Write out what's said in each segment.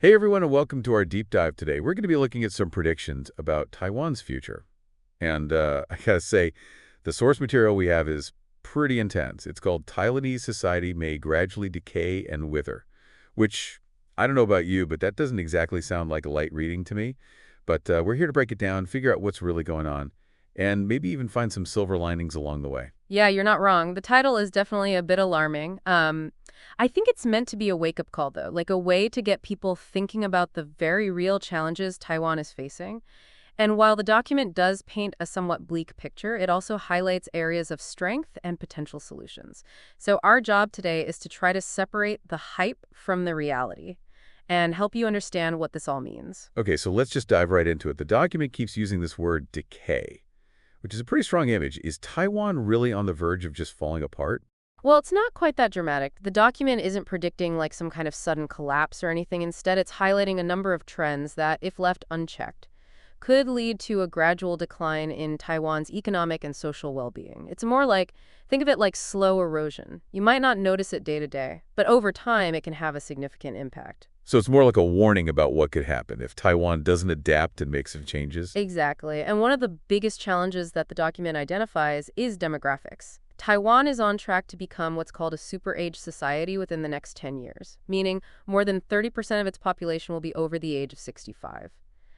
Hey everyone, and welcome to our deep dive today. We're going to be looking at some predictions about Taiwan's future. And I gotta say, the source material we have is pretty intense. It's called Taiwanese Society May Gradually Decay and Wither, which, I don't know about you, but that doesn't exactly sound like a light reading to me. But we're here to break it down, figure out what's really going on, and maybe even find some silver linings along the way. Yeah, you're not wrong. The title is definitely a bit alarming. I think it's meant to be a wake-up call, though, like a way to get people thinking about the very real challenges Taiwan is facing. And while the document does paint a somewhat bleak picture, it also highlights areas of strength and potential solutions. So our job today is to try to separate the hype from the reality and help you understand what this all means. Okay, so let's just dive right into it. The document keeps using this word decay, which is a pretty strong image. Is Taiwan really on the verge of just falling apart? Well, it's not quite that dramatic. The document isn't predicting like some kind of sudden collapse or anything. Instead, it's highlighting a number of trends that, if left unchecked, could lead to a gradual decline in Taiwan's economic and social well-being. It's more like, think of it like slow erosion. You might not notice it day to day, but over time it can have a significant impact. So it's more like a warning about what could happen if Taiwan doesn't adapt and make some changes? Exactly. And one of the biggest challenges that the document identifies is demographics. Taiwan is on track to become what's called a super-age society within the next 10 years, meaning more than 30% of its population will be over the age of 65.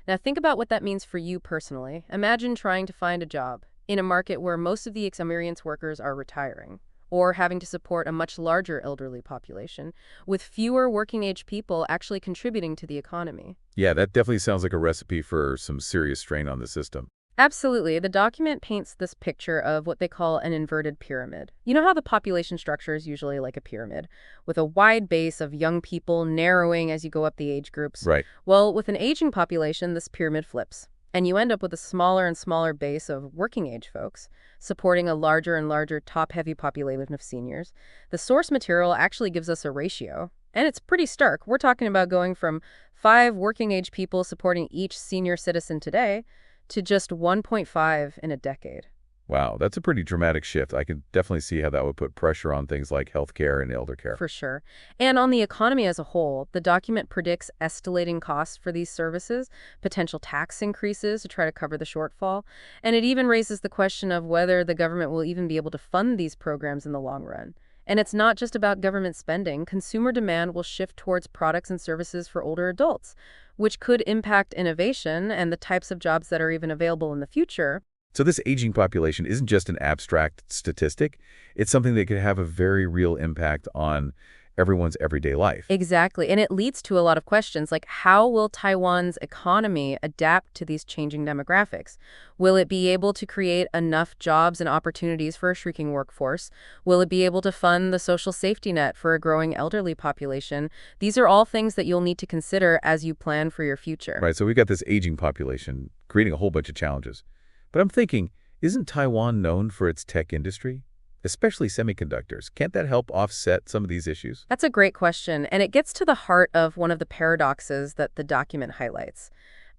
Now think about what that means for you personally. Imagine trying to find a job in a market where most of the experienced workers are retiring, or having to support a much larger elderly population, with fewer working-age people actually contributing to the economy. Yeah, that definitely sounds like a recipe for some serious strain on the system. Absolutely. The document paints this picture of what they call an inverted pyramid. You know how the population structure is usually like a pyramid, with a wide base of young people narrowing as you go up the age groups? Right. Well, with an aging population, this pyramid flips, and you end up with a smaller and smaller base of working-age folks, supporting a larger and larger top-heavy population of seniors. The source material actually gives us a ratio, and it's pretty stark. We're talking about going from 5 working-age people supporting each senior citizen today to just 1.5 in a decade. Wow, that's a pretty dramatic shift. I can definitely see how that would put pressure on things like healthcare and elder care. For sure. And on the economy as a whole, the document predicts escalating costs for these services, potential tax increases to try to cover the shortfall, and it even raises the question of whether the government will even be able to fund these programs in the long run. And it's not just about government spending. Consumer demand will shift towards products and services for older adults, which could impact innovation and the types of jobs that are even available in the future. So this aging population isn't just an abstract statistic. It's something that could have a very real impact on everyone's everyday life. Exactly. And it leads to a lot of questions like, how will Taiwan's economy adapt to these changing demographics? Will it be able to create enough jobs and opportunities for a shrinking workforce? Will it be able to fund the social safety net for a growing elderly population? These are all things that you'll need to consider as you plan for your future. Right, so we've got this aging population creating a whole bunch of challenges. But I'm thinking, isn't Taiwan known for its tech industry? Especially semiconductors. Can't that help offset some of these issues? That's a great question, and it gets to the heart of one of the paradoxes that the document highlights.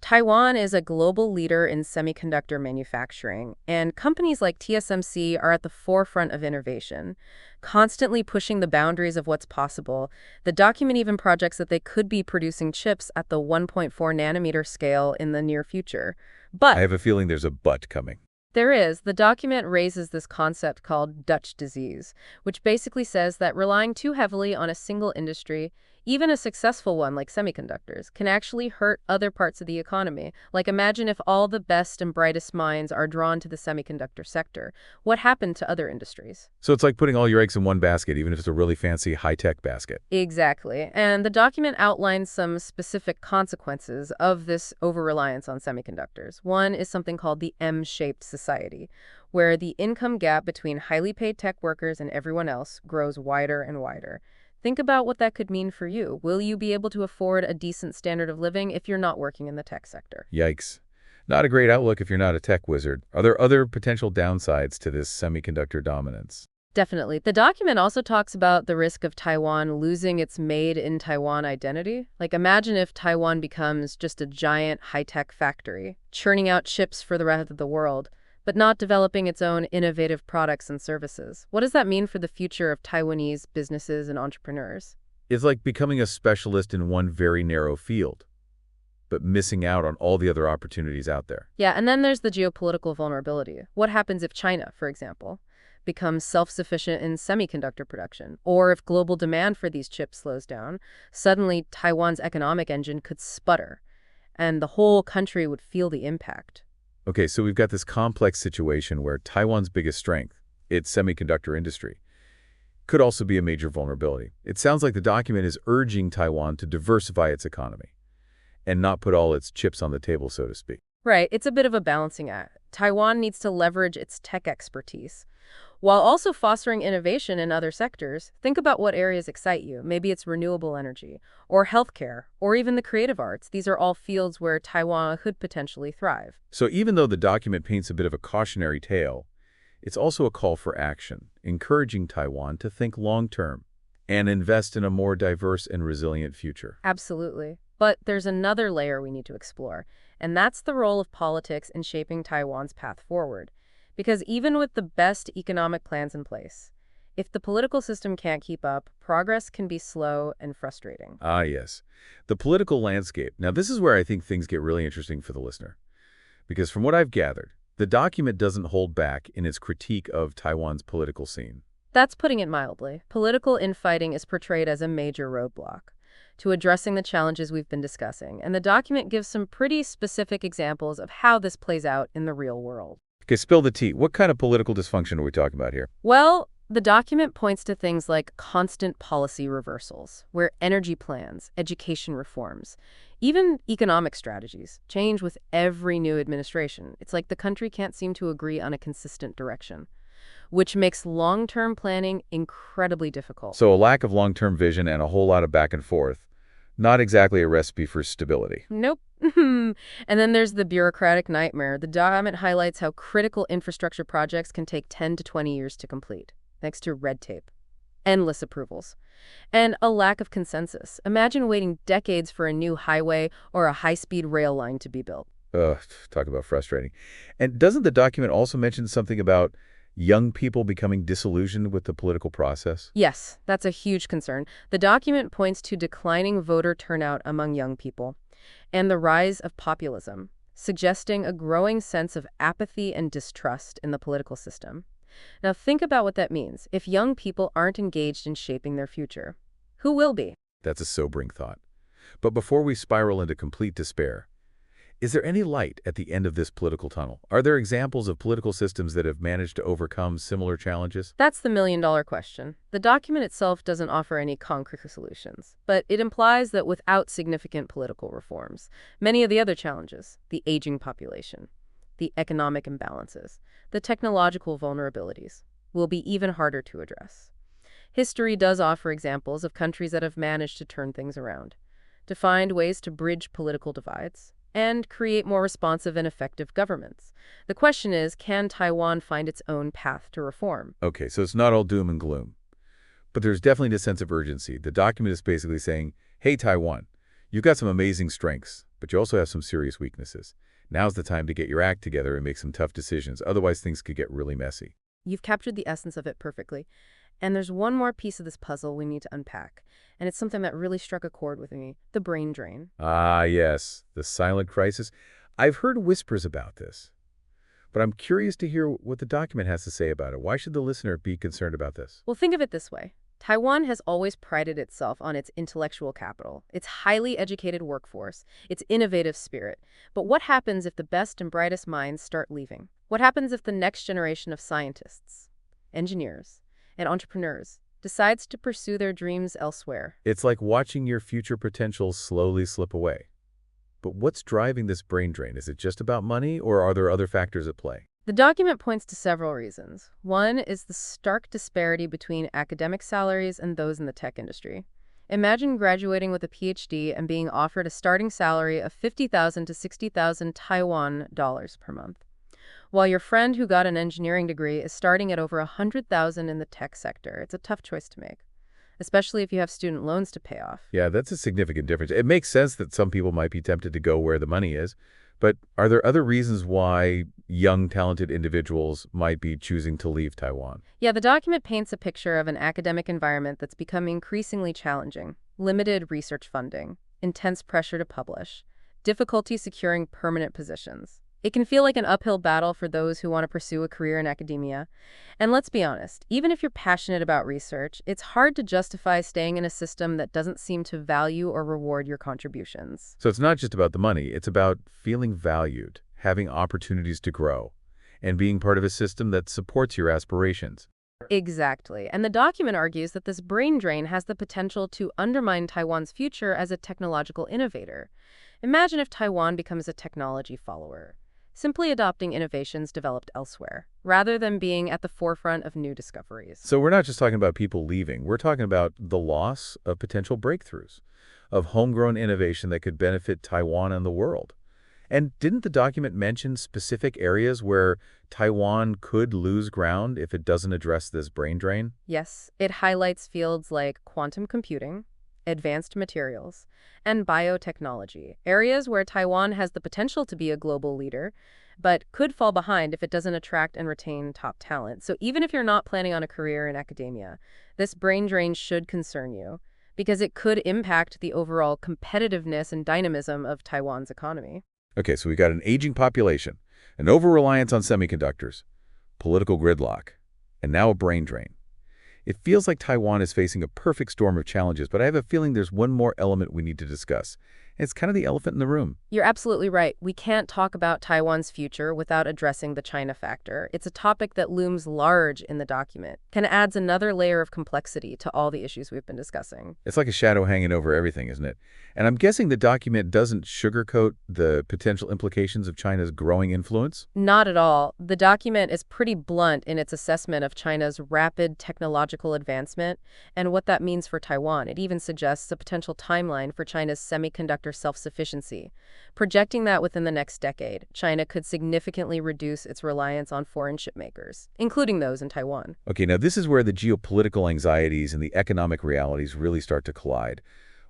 Taiwan is a global leader in semiconductor manufacturing, and companies like TSMC are at the forefront of innovation, constantly pushing the boundaries of what's possible. The document even projects that they could be producing chips at the 1.4 nanometer scale in the near future. But I have a feeling there's a but coming. there is. The document raises this concept called Dutch disease, which basically says that relying too heavily on a single industry, even a successful one like semiconductors, can actually hurt other parts of the economy. Like, imagine if all the best and brightest minds are drawn to the semiconductor sector. What happened to other industries? So it's like putting all your eggs in one basket, even if it's a really fancy high-tech basket. Exactly. And the document outlines some specific consequences of this over-reliance on semiconductors. One is something called the M-shaped society, where the income gap between highly paid tech workers and everyone else grows wider and wider. Think about what that could mean for you. Will you be able to afford a decent standard of living if you're not working in the tech sector? Yikes. Not a great outlook if you're not a tech wizard. Are there other potential downsides to this semiconductor dominance? Definitely. The document also talks about the risk of Taiwan losing its made in Taiwan identity. Like, imagine if Taiwan becomes just a giant high-tech factory, churning out chips for the rest of the world, but not developing its own innovative products and services. What does that mean for the future of Taiwanese businesses and entrepreneurs? It's like becoming a specialist in one very narrow field, but missing out on all the other opportunities out there. Yeah, and then there's the geopolitical vulnerability. What happens if China, for example, becomes self-sufficient in semiconductor production? Or if global demand for these chips slows down, suddenly Taiwan's economic engine could sputter, and the whole country would feel the impact. Okay, so we've got this complex situation where Taiwan's biggest strength, its semiconductor industry, could also be a major vulnerability. It sounds like the document is urging Taiwan to diversify its economy and not put all its chips on the table, so to speak. Right, it's a bit of a balancing act. Taiwan needs to leverage its tech expertise, while also fostering innovation in other sectors. Think about what areas excite you. Maybe it's renewable energy, or healthcare, or even the creative arts. These are all fields where Taiwan could potentially thrive. So even though the document paints a bit of a cautionary tale, it's also a call for action, encouraging Taiwan to think long-term and invest in a more diverse and resilient future. Absolutely. But there's another layer we need to explore, and that's the role of politics in shaping Taiwan's path forward. Because even with the best economic plans in place, if the political system can't keep up, progress can be slow and frustrating. Ah, yes. The political landscape. Now, this is where I think things get really interesting for the listener. Because from what I've gathered, the document doesn't hold back in its critique of Taiwan's political scene. That's putting it mildly. Political infighting is portrayed as a major roadblock to addressing the challenges we've been discussing, and the document gives some pretty specific examples of how this plays out in the real world. Okay, spill the tea. What kind of political dysfunction are we talking about here? Well, the document points to things like constant policy reversals, where energy plans, education reforms, even economic strategies change with every new administration. It's like the country can't seem to agree on a consistent direction, which makes long-term planning incredibly difficult. So a lack of long-term vision and a whole lot of back and forth. Not exactly a recipe for stability. Nope. And then there's the bureaucratic nightmare. The document highlights how critical infrastructure projects can take 10 to 20 years to complete, thanks to red tape, endless approvals, and a lack of consensus. Imagine waiting decades for a new highway or a high-speed rail line to be built. Ugh, talk about frustrating. And doesn't the document also mention something about young people becoming disillusioned with the political process? Yes, that's a huge concern. The document points to declining voter turnout among young people and the rise of populism, suggesting a growing sense of apathy and distrust in the political system. Now think about what that means. If young people aren't engaged in shaping their future, who will be? That's a sobering thought. But before we spiral into complete despair, is there any light at the end of this political tunnel? Are there examples of political systems that have managed to overcome similar challenges? That's the million-dollar question. The document itself doesn't offer any concrete solutions, but it implies that without significant political reforms, many of the other challenges, the aging population, the economic imbalances, the technological vulnerabilities, will be even harder to address. History does offer examples of countries that have managed to turn things around, to find ways to bridge political divides, and create more responsive and effective governments. The question is, can Taiwan find its own path to reform? Okay, so it's not all doom and gloom. But there's definitely a sense of urgency. The document is basically saying, hey, Taiwan, you've got some amazing strengths, but you also have some serious weaknesses. Now's the time to get your act together and make some tough decisions. Otherwise, things could get really messy. You've captured the essence of it perfectly. And there's one more piece of this puzzle we need to unpack. And it's something that really struck a chord with me, the brain drain. Ah, yes, the silent crisis. I've heard whispers about this, but I'm curious to hear what the document has to say about it. Why should the listener be concerned about this? Well, think of it this way. Taiwan has always prided itself on its intellectual capital, its highly educated workforce, its innovative spirit. But what happens if the best and brightest minds start leaving? What happens if the next generation of scientists, engineers, and entrepreneurs decides to pursue their dreams elsewhere? It's like watching your future potential slowly slip away. But what's driving this brain drain? Is it just about money, or are there other factors at play? The document points to several reasons. One is the stark disparity between academic salaries and those in the tech industry. Imagine graduating with a PhD and being offered a starting salary of 50,000 to 60,000 Taiwan dollars per month, while your friend who got an engineering degree is starting at over 100,000 in the tech sector. It's a tough choice to make, especially if you have student loans to pay off. Yeah, that's a significant difference. It makes sense that some people might be tempted to go where the money is, But are there other reasons why young, talented individuals might be choosing to leave Taiwan? Yeah, the document paints a picture of an academic environment that's becoming increasingly challenging. Limited research funding, intense pressure to publish, difficulty securing permanent positions. It can feel like an uphill battle for those who want to pursue a career in academia. And let's be honest, even if you're passionate about research, it's hard to justify staying in a system that doesn't seem to value or reward your contributions. So it's not just about the money, it's about feeling valued, having opportunities to grow, and being part of a system that supports your aspirations. Exactly. And the document argues that this brain drain has the potential to undermine Taiwan's future as a technological innovator. Imagine if Taiwan becomes a technology follower, simply adopting innovations developed elsewhere, rather than being at the forefront of new discoveries. So we're not just talking about people leaving, we're talking about the loss of potential breakthroughs, of homegrown innovation that could benefit Taiwan and the world. And didn't the document mention specific areas where Taiwan could lose ground if it doesn't address this brain drain? Yes, it highlights fields like quantum computing, advanced materials, and biotechnology, areas where Taiwan has the potential to be a global leader, but could fall behind if it doesn't attract and retain top talent. So even if you're not planning on a career in academia, this brain drain should concern you, because it could impact the overall competitiveness and dynamism of Taiwan's economy. Okay, so we've got an aging population, an over-reliance on semiconductors, political gridlock, and now a brain drain. It feels like Taiwan is facing a perfect storm of challenges, but I have a feeling there's one more element we need to discuss. It's kind of the elephant in the room. You're absolutely right. We can't talk about Taiwan's future without addressing the China factor. It's a topic that looms large in the document, kind of adds another layer of complexity to all the issues we've been discussing. It's like a shadow hanging over everything, isn't it? And I'm guessing the document doesn't sugarcoat the potential implications of China's growing influence? Not at all. The document is pretty blunt in its assessment of China's rapid technological advancement and what that means for Taiwan. It even suggests a potential timeline for China's semiconductor self-sufficiency, projecting that within the next decade, China could significantly reduce its reliance on foreign chipmakers, including those in Taiwan. Okay, now this is where the geopolitical anxieties and the economic realities really start to collide.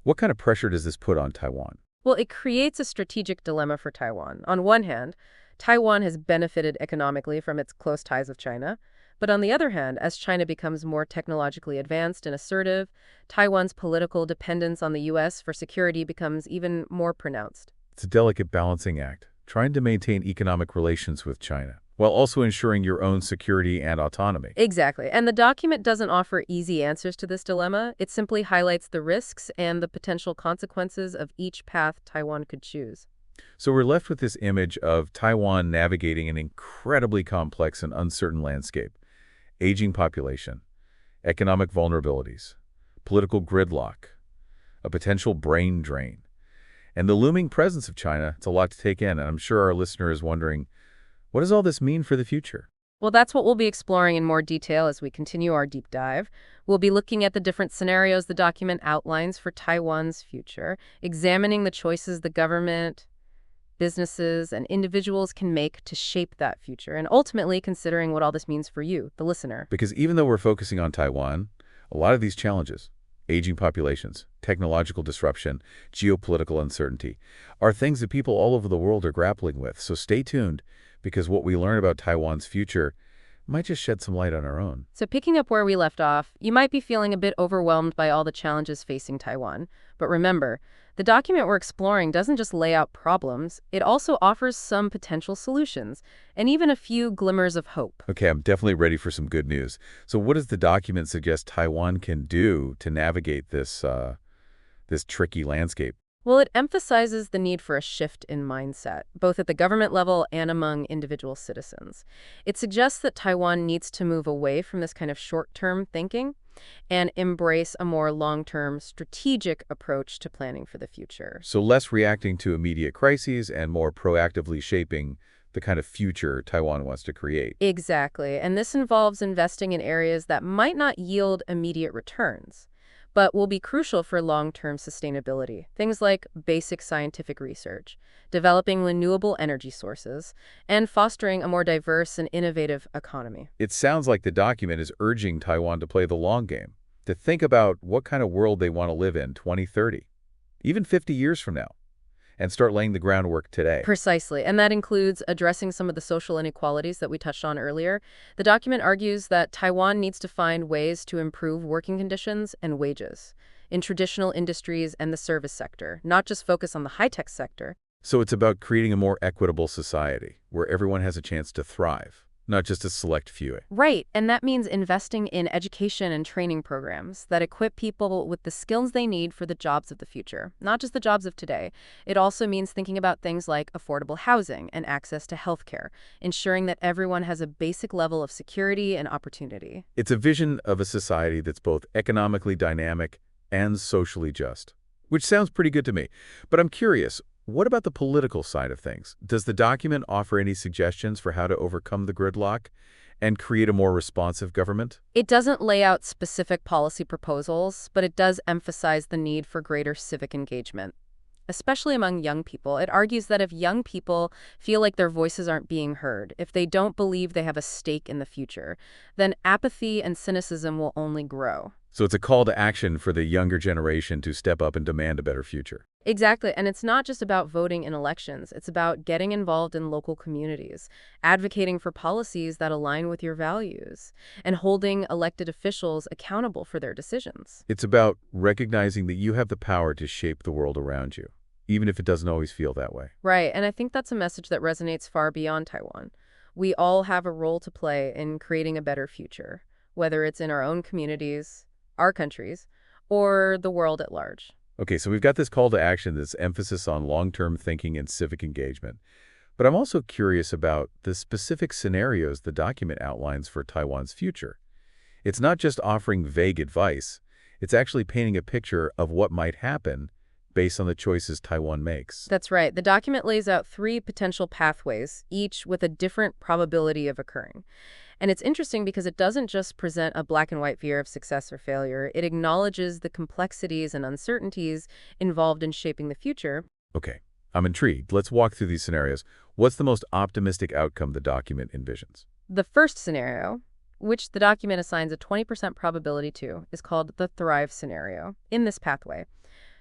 What kind of pressure does this put on Taiwan? Well, it creates a strategic dilemma for Taiwan. On one hand, Taiwan has benefited economically from its close ties with China. But on the other hand, as China becomes more technologically advanced and assertive, Taiwan's political dependence on the U.S. for security becomes even more pronounced. It's a delicate balancing act, trying to maintain economic relations with China, while also ensuring your own security and autonomy. Exactly. And the document doesn't offer easy answers to this dilemma. It simply highlights the risks and the potential consequences of each path Taiwan could choose. So we're left with this image of Taiwan navigating an incredibly complex and uncertain landscape. Aging population, economic vulnerabilities, political gridlock, a potential brain drain, and the looming presence of China. It's a lot to take in, and I'm sure our listener is wondering, what does all this mean for the future? Well, that's what we'll be exploring in more detail as we continue our deep dive. We'll be looking at the different scenarios the document outlines for Taiwan's future, examining the choices the government, businesses, and individuals can make to shape that future, and ultimately considering what all this means for you, the listener. Because even though we're focusing on Taiwan, a lot of these challenges, aging populations, technological disruption, geopolitical uncertainty, are things that people all over the world are grappling with. So stay tuned, because what we learn about Taiwan's future might just shed some light on our own. So picking up where we left off, you might be feeling a bit overwhelmed by all the challenges facing Taiwan. But remember, the document we're exploring doesn't just lay out problems, it also offers some potential solutions, and even a few glimmers of hope. Okay, I'm definitely ready for some good news. So what does the document suggest Taiwan can do to navigate this tricky landscape? Well, it emphasizes the need for a shift in mindset, both at the government level and among individual citizens. It suggests that Taiwan needs to move away from this kind of short-term thinking and embrace a more long-term strategic approach to planning for the future. So less reacting to immediate crises and more proactively shaping the kind of future Taiwan wants to create. Exactly, and this involves investing in areas that might not yield immediate returns, but will be crucial for long-term sustainability. Things like basic scientific research, developing renewable energy sources, and fostering a more diverse and innovative economy. It sounds like the document is urging Taiwan to play the long game, to think about what kind of world they want to live in 2030, even 50 years from now, and start laying the groundwork today. Precisely, and that includes addressing some of the social inequalities that we touched on earlier. The document argues that Taiwan needs to find ways to improve working conditions and wages in traditional industries and the service sector, not just focus on the high-tech sector. So it's about creating a more equitable society where everyone has a chance to thrive, not just a select few. Right, and that means investing in education and training programs that equip people with the skills they need for the jobs of the future, not just the jobs of today. It also means thinking about things like affordable housing and access to healthcare, ensuring that everyone has a basic level of security and opportunity. It's a vision of a society that's both economically dynamic and socially just, which sounds pretty good to me. But I'm curious, what about the political side of things? Does the document offer any suggestions for how to overcome the gridlock and create a more responsive government? It doesn't lay out specific policy proposals, but it does emphasize the need for greater civic engagement, especially among young people. It argues that if young people feel like their voices aren't being heard, if they don't believe they have a stake in the future, then apathy and cynicism will only grow. So it's a call to action for the younger generation to step up and demand a better future. Exactly, and it's not just about voting in elections. It's about getting involved in local communities, advocating for policies that align with your values, and holding elected officials accountable for their decisions. It's about recognizing that you have the power to shape the world around you, even if it doesn't always feel that way. Right, and I think that's a message that resonates far beyond Taiwan. We all have a role to play in creating a better future, whether it's in our own communities, our countries, or the world at large. Okay, so we've got this call to action, this emphasis on long-term thinking and civic engagement. But I'm also curious about the specific scenarios the document outlines for Taiwan's future. It's not just offering vague advice. It's actually painting a picture of what might happen based on the choices Taiwan makes. That's right. The document lays out 3 potential pathways, each with a different probability of occurring. And it's interesting because it doesn't just present a black and white view of success or failure. It acknowledges the complexities and uncertainties involved in shaping the future. Okay, I'm intrigued. Let's walk through these scenarios. What's the most optimistic outcome the document envisions? The first scenario, which the document assigns a 20% probability to, is called the Thrive scenario. In this pathway,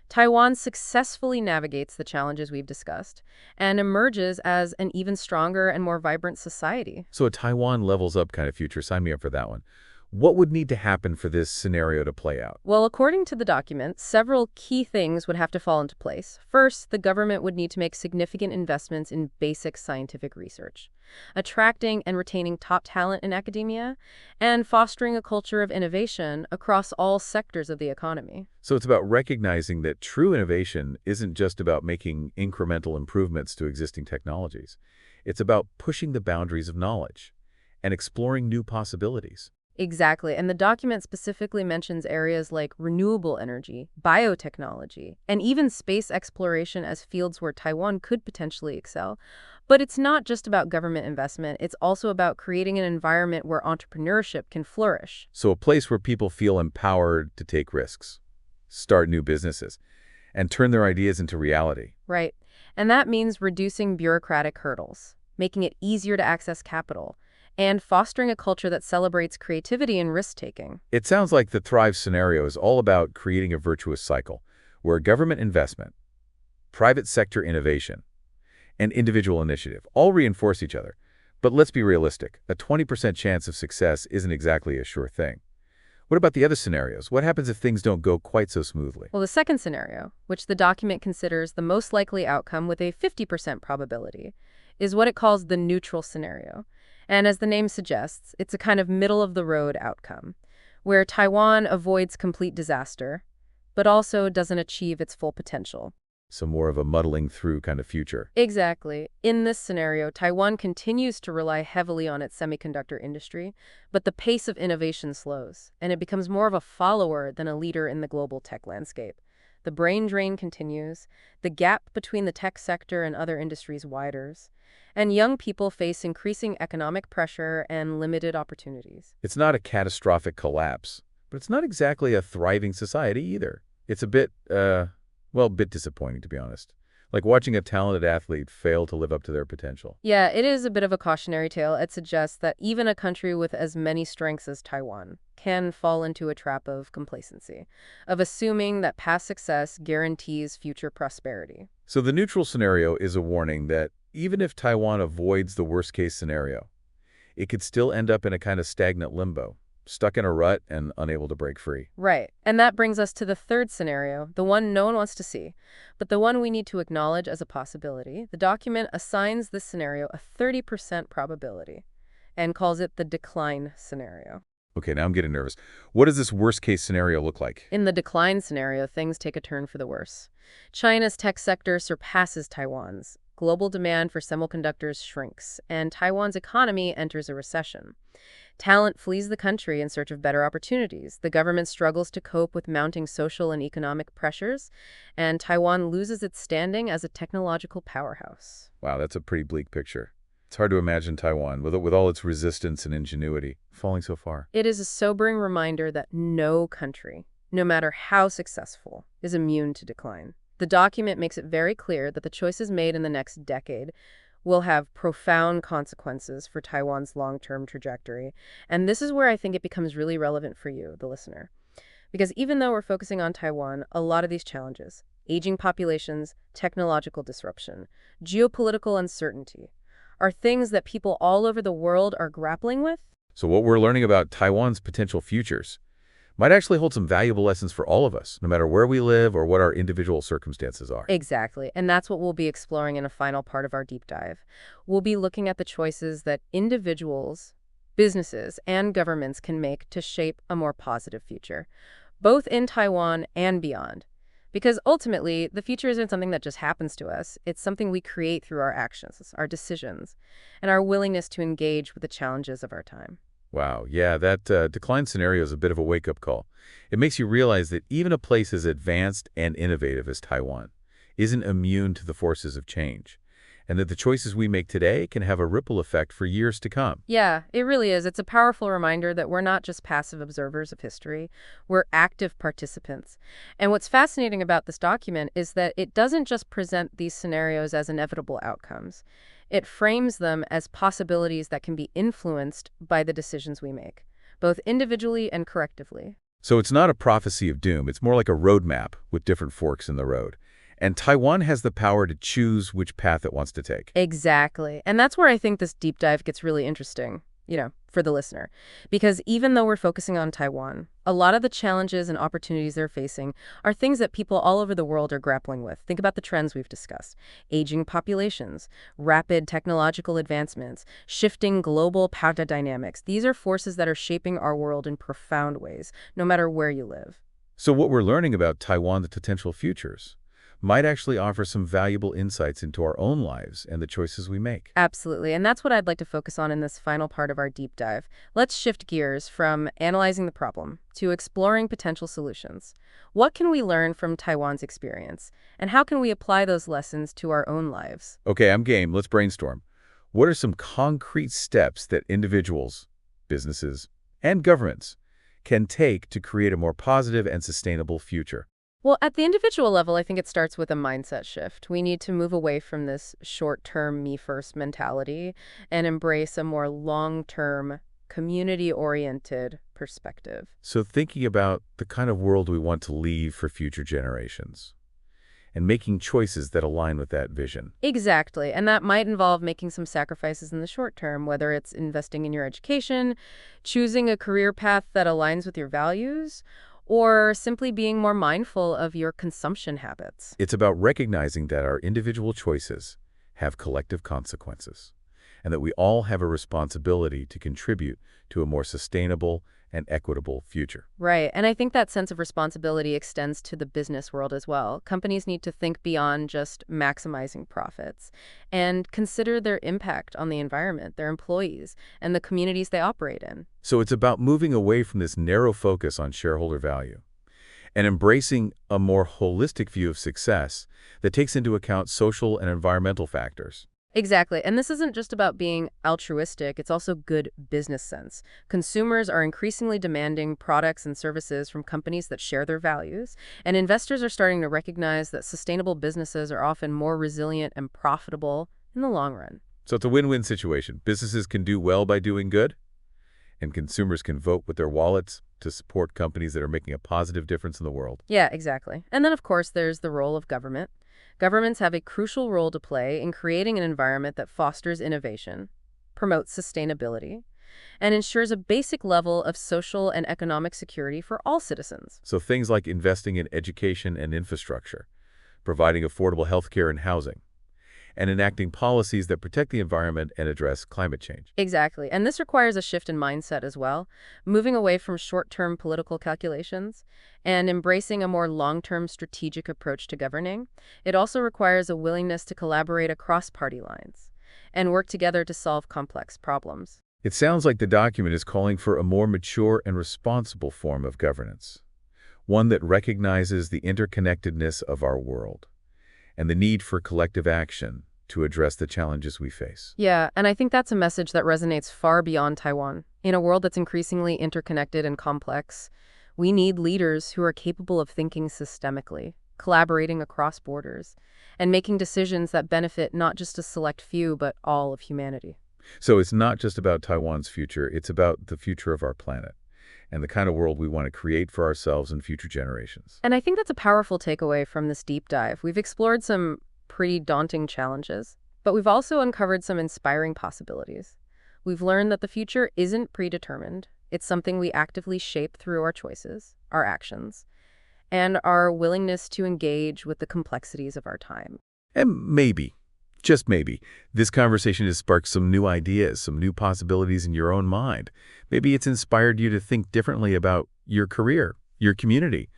Taiwan successfully navigates the challenges we've discussed and emerges as an even stronger and more vibrant society. So a Taiwan levels up kind of future. Sign me up for that one. What would need to happen for this scenario to play out? Well, according to the document, several key things would have to fall into place. First, the government would need to make significant investments in basic scientific research, attracting and retaining top talent in academia, and fostering a culture of innovation across all sectors of the economy. So it's about recognizing that true innovation isn't just about making incremental improvements to existing technologies. It's about pushing the boundaries of knowledge and exploring new possibilities. Exactly, and the document specifically mentions areas like renewable energy, biotechnology, and even space exploration as fields where Taiwan could potentially excel. But it's not just about government investment, it's also about creating an environment where entrepreneurship can flourish. So a place where people feel empowered to take risks, start new businesses, and turn their ideas into reality. Right, and that means reducing bureaucratic hurdles, making it easier to access capital, and fostering a culture that celebrates creativity and risk-taking. It sounds like the Thrive scenario is all about creating a virtuous cycle where government investment, private sector innovation, and individual initiative all reinforce each other. But let's be realistic. A 20% chance of success isn't exactly a sure thing. What about the other scenarios? What happens if things don't go quite so smoothly? Well, the second scenario, which the document considers the most likely outcome with a 50% probability, is what it calls the neutral scenario. And as the name suggests, it's a kind of middle-of-the-road outcome, where Taiwan avoids complete disaster, but also doesn't achieve its full potential. So more of a muddling through kind of future. Exactly. In this scenario, Taiwan continues to rely heavily on its semiconductor industry, but the pace of innovation slows, and it becomes more of a follower than a leader in the global tech landscape. The brain drain continues, the gap between the tech sector and other industries widens, and young people face increasing economic pressure and limited opportunities. It's not a catastrophic collapse, but it's not exactly a thriving society either. It's a bit, well, a bit disappointing, to be honest. Like watching a talented athlete fail to live up to their potential. Yeah, it is a bit of a cautionary tale. It suggests that even a country with as many strengths as Taiwan can fall into a trap of complacency, of assuming that past success guarantees future prosperity. So the neutral scenario is a warning that even if Taiwan avoids the worst-case scenario, it could still end up in a kind of stagnant limbo, stuck in a rut and unable to break free. Right. And that brings us to the third scenario, the one no one wants to see, but the one we need to acknowledge as a possibility. The document assigns this scenario a 30% probability and calls it the decline scenario. Okay, now I'm getting nervous. What does this worst-case scenario look like? In the decline scenario, things take a turn for the worse. China's tech sector surpasses Taiwan's. Global demand for semiconductors shrinks, and Taiwan's economy enters a recession. Talent flees the country in search of better opportunities. The government struggles to cope with mounting social and economic pressures, and Taiwan loses its standing as a technological powerhouse. Wow, that's a pretty bleak picture. It's hard to imagine Taiwan, with all its resistance and ingenuity, falling so far. It is a sobering reminder that no country, no matter how successful, is immune to decline. The document makes it very clear that the choices made in the next decade will have profound consequences for Taiwan's long-term trajectory. And this is where I think it becomes really relevant for you, the listener. Because even though we're focusing on Taiwan, a lot of these challenges, aging populations, technological disruption, geopolitical uncertainty, are things that people all over the world are grappling with. So what we're learning about Taiwan's potential futures might actually hold some valuable lessons for all of us, no matter where we live or what our individual circumstances are. Exactly. And that's what we'll be exploring in a final part of our deep dive. We'll be looking at the choices that individuals, businesses, and governments can make to shape a more positive future, both in Taiwan and beyond. Because ultimately, the future isn't something that just happens to us. It's something we create through our actions, our decisions, and our willingness to engage with the challenges of our time. Wow, yeah, that decline scenario is a bit of a wake-up call. It makes you realize that even a place as advanced and innovative as Taiwan isn't immune to the forces of change, and that the choices we make today can have a ripple effect for years to come. Yeah, it really is. It's a powerful reminder that we're not just passive observers of history, we're active participants. And what's fascinating about this document is that it doesn't just present these scenarios as inevitable outcomes. It frames them as possibilities that can be influenced by the decisions we make, both individually and collectively. So it's not a prophecy of doom. It's more like a roadmap with different forks in the road. And Taiwan has the power to choose which path it wants to take. Exactly. And that's where I think this deep dive gets really interesting, for the listener. Because even though we're focusing on Taiwan, a lot of the challenges and opportunities they're facing are things that people all over the world are grappling with. Think about the trends we've discussed. Aging populations, rapid technological advancements, shifting global power dynamics. These are forces that are shaping our world in profound ways, no matter where you live. So what we're learning about Taiwan's potential futures might actually offer some valuable insights into our own lives and the choices we make. Absolutely, and that's what I'd like to focus on in this final part of our deep dive. Let's shift gears from analyzing the problem to exploring potential solutions. What can we learn from Taiwan's experience, and how can we apply those lessons to our own lives? Okay, I'm game. Let's brainstorm. What are some concrete steps that individuals, businesses, and governments can take to create a more positive and sustainable future? Well, at the individual level, I think it starts with a mindset shift. We need to move away from this short-term me-first mentality and embrace a more long-term, community-oriented perspective. So thinking about the kind of world we want to leave for future generations and making choices that align with that vision. Exactly, and that might involve making some sacrifices in the short term, whether it's investing in your education, choosing a career path that aligns with your values, or simply being more mindful of your consumption habits. It's about recognizing that our individual choices have collective consequences, and that we all have a responsibility to contribute to a more sustainable and equitable future. Right, and I think that sense of responsibility extends to the business world as well. Companies need to think beyond just maximizing profits and consider their impact on the environment, their employees, and the communities they operate in. So it's about moving away from this narrow focus on shareholder value and embracing a more holistic view of success that takes into account social and environmental factors. Exactly. And this isn't just about being altruistic, it's also good business sense. Consumers are increasingly demanding products and services from companies that share their values, and investors are starting to recognize that sustainable businesses are often more resilient and profitable in the long run. So it's a win-win situation. Businesses can do well by doing good, and consumers can vote with their wallets to support companies that are making a positive difference in the world. Yeah, exactly. And then, of course, there's the role of government. Governments have a crucial role to play in creating an environment that fosters innovation, promotes sustainability, and ensures a basic level of social and economic security for all citizens. So things like investing in education and infrastructure, providing affordable healthcare and housing, and enacting policies that protect the environment and address climate change. Exactly. And this requires a shift in mindset as well, moving away from short-term political calculations and embracing a more long-term strategic approach to governing. It also requires a willingness to collaborate across party lines and work together to solve complex problems. It sounds like the document is calling for a more mature and responsible form of governance, one that recognizes the interconnectedness of our world and the need for collective action to address the challenges we face. Yeah, and I think that's a message that resonates far beyond Taiwan. In a world that's increasingly interconnected and complex, we need leaders who are capable of thinking systemically, collaborating across borders, and making decisions that benefit not just a select few, but all of humanity. So it's not just about Taiwan's future, it's about the future of our planet and the kind of world we want to create for ourselves and future generations. And I think that's a powerful takeaway from this deep dive. We've explored some pretty daunting challenges, but we've also uncovered some inspiring possibilities. We've learned that the future isn't predetermined. It's something we actively shape through our choices, our actions, and our willingness to engage with the complexities of our time. And maybe, just maybe, this conversation has sparked some new ideas, some new possibilities in your own mind. Maybe it's inspired you to think differently about your career, your community,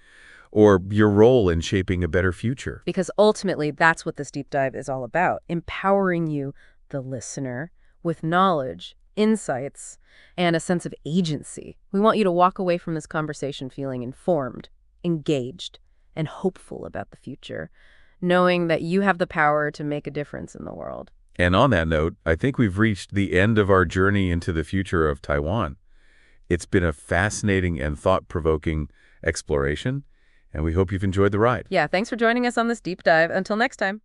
or your role in shaping a better future. Because ultimately, that's what this deep dive is all about, empowering you, the listener, with knowledge, insights, and a sense of agency. We want you to walk away from this conversation feeling informed, engaged, and hopeful about the future, knowing that you have the power to make a difference in the world. And on that note, I think we've reached the end of our journey into the future of Taiwan. It's been a fascinating and thought-provoking exploration, and we hope you've enjoyed the ride. Yeah, thanks for joining us on this deep dive. Until next time.